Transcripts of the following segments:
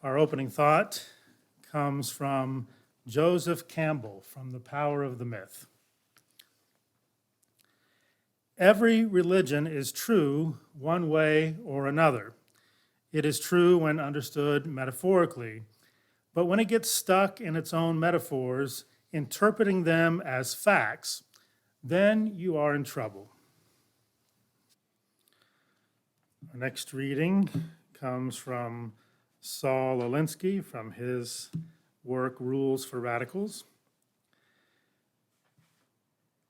Our opening thought comes from Joseph Campbell from The Power of the Myth. Every religion is true one way or another. It is true when understood metaphorically, but when it gets stuck in its own metaphors, interpreting them as facts, then you are in trouble. Our next reading comes from Saul Alinsky from his work, Rules for Radicals.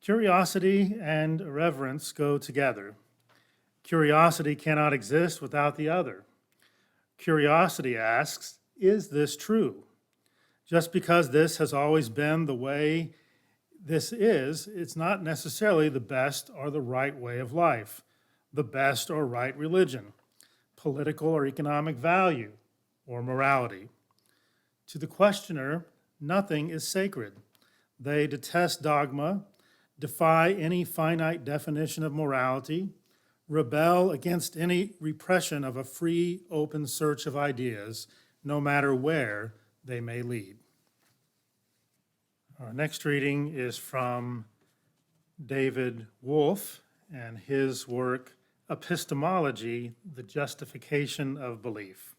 Curiosity and irreverence go together. Curiosity cannot exist without the other. Curiosity asks, is this true? Just because this has always been the way this is, it's not necessarily the best or the right way of life, the best or right religion, political or economic value, or morality. To the questioner, nothing is sacred. They detest dogma, defy any finite definition of morality, rebel against any repression of a free, open search of ideas, no matter where they may lead. Our next reading is from David Wolfe and his work, Epistemology, the Justification of Belief.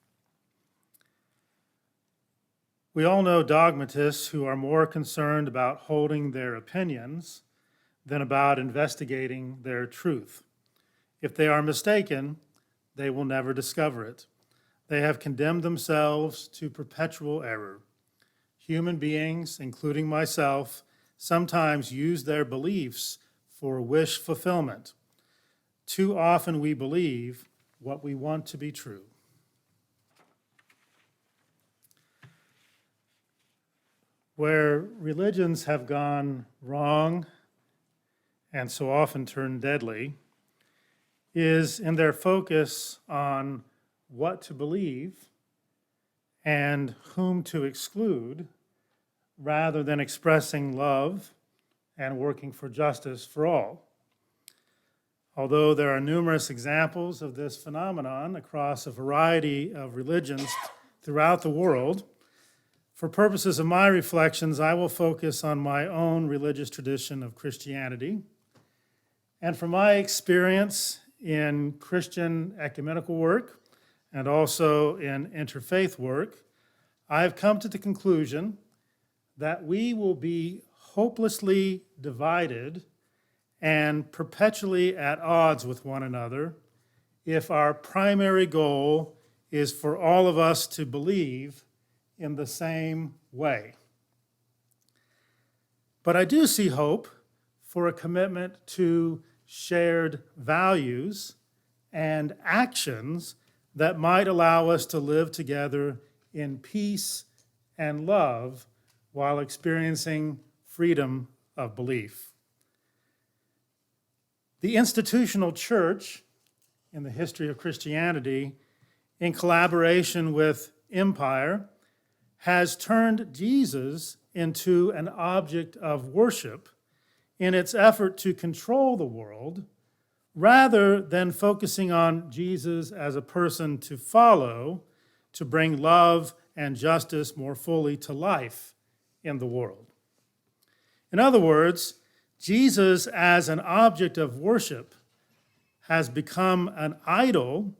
We all know dogmatists who are more concerned about holding their opinions than about investigating their truth. If they are mistaken, they will never discover it. They have condemned themselves to perpetual error. Human beings, including myself, sometimes use their beliefs for wish fulfillment. Too often we believe what we want to be true. Where religions have gone wrong and so often turned deadly is in their focus on what to believe and whom to exclude, rather than expressing love and working for justice for all. Although there are numerous examples of this phenomenon across a variety of religions throughout the world, for purposes of my reflections, I will focus on my own religious tradition of Christianity. And from my experience in Christian ecumenical work and also in interfaith work, I have come to the conclusion that we will be hopelessly divided and perpetually at odds with one another if our primary goal is for all of us to believe in the same way. But I do see hope for a commitment to shared values and actions that might allow us to live together in peace and love while experiencing freedom of belief. The institutional church in the history of Christianity, in collaboration with empire, has turned Jesus into an object of worship in its effort to control the world, rather than focusing on Jesus as a person to follow, to bring love and justice more fully to life in the world. In other words, Jesus as an object of worship has become an idol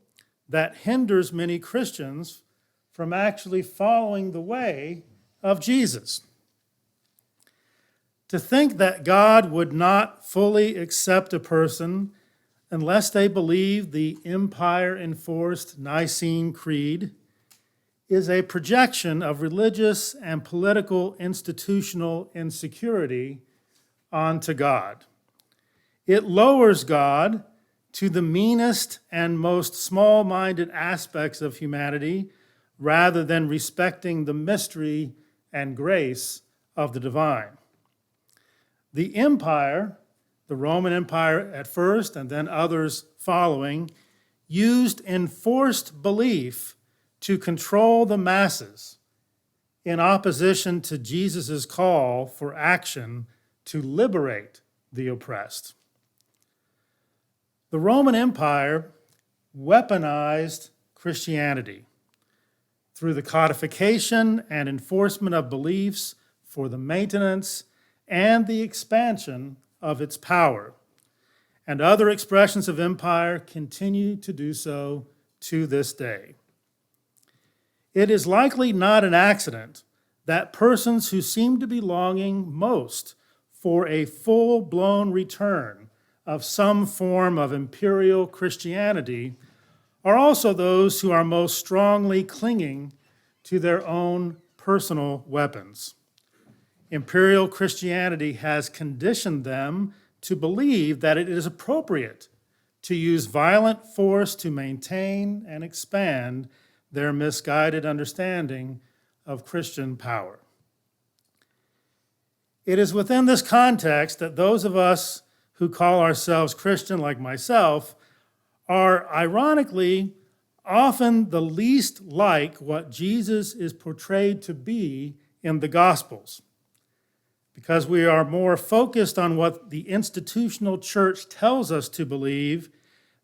that hinders many Christians from actually following the way of Jesus. To think that God would not fully accept a person unless they believe the empire-enforced Nicene Creed is a projection of religious and political institutional insecurity onto God. It lowers God to the meanest and most small-minded aspects of humanity rather than respecting the mystery and grace of the divine. The empire, the Roman Empire at first and then others following, used enforced belief to control the masses in opposition to Jesus' call for action to liberate the oppressed. The Roman Empire weaponized Christianity through the codification and enforcement of beliefs for the maintenance and the expansion of its power. And other expressions of empire continue to do so to this day. It is likely not an accident that persons who seem to be longing most for a full-blown return of some form of imperial Christianity are also those who are most strongly clinging to their own personal weapons. Imperial Christianity has conditioned them to believe that it is appropriate to use violent force to maintain and expand their misguided understanding of Christian power. It is within this context that those of us who call ourselves Christian, like myself, are ironically often the least like what Jesus is portrayed to be in the Gospels, because we are more focused on what the institutional church tells us to believe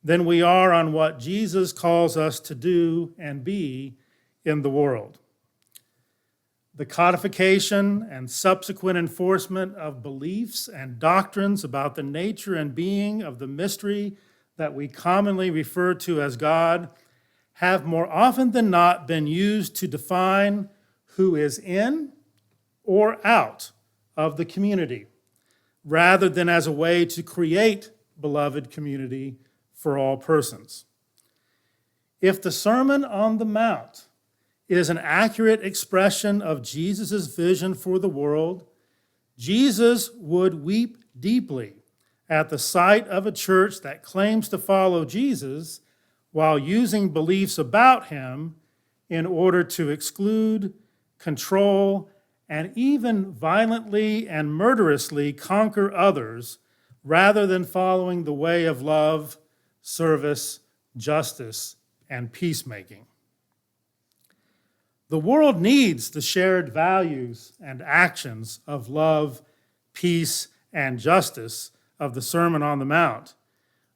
than we are on what Jesus calls us to do and be in the world. The codification and subsequent enforcement of beliefs and doctrines about the nature and being of the mystery that we commonly refer to as God have more often than not been used to define who is in or out of the community, rather than as a way to create beloved community for all persons. If the Sermon on the Mount is an accurate expression of Jesus' vision for the world, Jesus would weep deeply at the sight of a church that claims to follow Jesus while using beliefs about him in order to exclude, control, and even violently and murderously conquer others rather than following the way of love, service, justice, and peacemaking. The world needs the shared values and actions of love, peace, and justice of the Sermon on the Mount,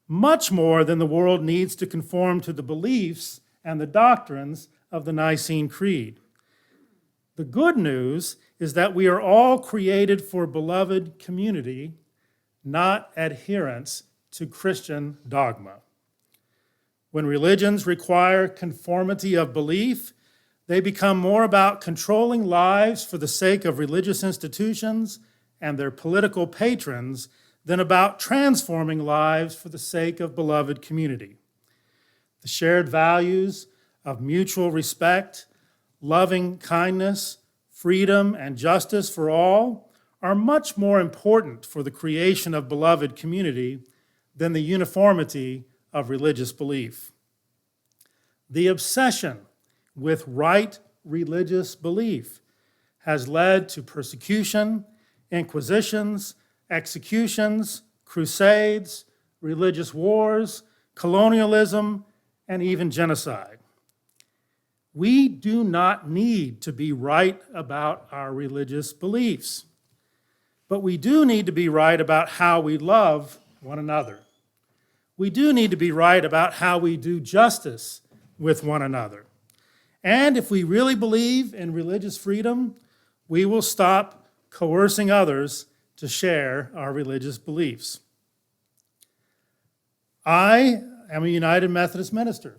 much more than the world needs to conform to the beliefs and the doctrines of the Nicene Creed. The good news is that we are all created for beloved community, not adherence to Christian dogma. When religions require conformity of belief, they become more about controlling lives for the sake of religious institutions and their political patrons than about transforming lives for the sake of beloved community. The shared values of mutual respect, loving kindness, freedom, and justice for all are much more important for the creation of beloved community than the uniformity of religious belief. The obsession with right religious belief has led to persecution, inquisitions, executions, crusades, religious wars, colonialism, and even genocide. We do not need to be right about our religious beliefs, but we do need to be right about how we love one another. We do need to be right about how we do justice with one another. And if we really believe in religious freedom, we will stop coercing others to share our religious beliefs. I am a United Methodist minister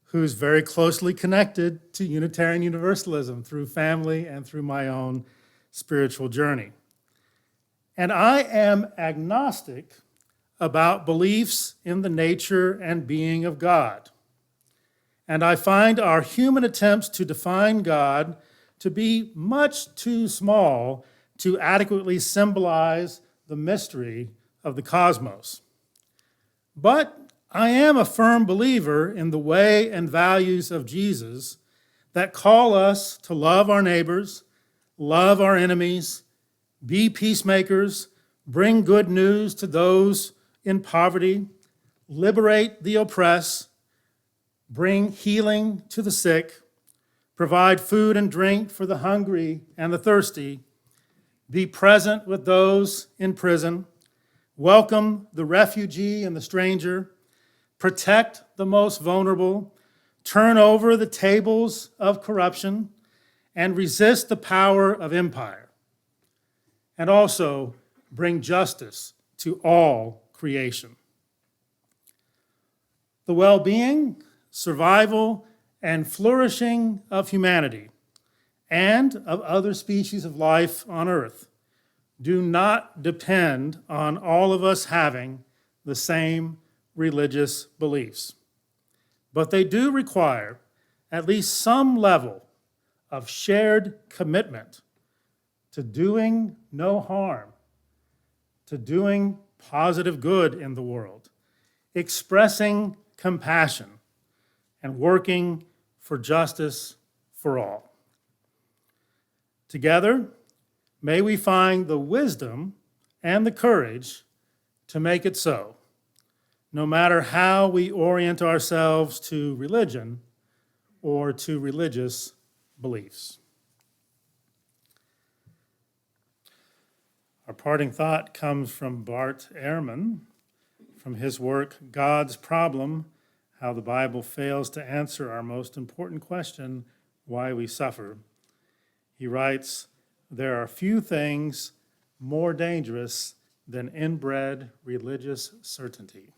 who's very closely connected to Unitarian Universalism through family and through my own spiritual journey. And I am agnostic about beliefs in the nature and being of God. And I find our human attempts to define God to be much too small to adequately symbolize the mystery of the cosmos. But I am a firm believer in the way and values of Jesus that call us to love our neighbors, love our enemies, be peacemakers, bring good news to those in poverty, liberate the oppressed, bring healing to the sick, provide food and drink for the hungry and the thirsty, be present with those in prison, welcome the refugee and the stranger, protect the most vulnerable, turn over the tables of corruption, and resist the power of empire, and also bring justice to all creation. The well-being, survival, and flourishing of humanity and of other species of life on earth do not depend on all of us having the same religious beliefs, but they do require at least some level of shared commitment to doing no harm, to doing positive good in the world, expressing compassion, and working for justice for all. Together, may we find the wisdom and the courage to make it so, no matter how we orient ourselves to religion or to religious beliefs. Our parting thought comes from Bart Ehrman, from his work, God's Problem, How the Bible Fails to Answer Our Most Important Question, Why We Suffer. He writes, "There are few things more dangerous than inbred religious certainty."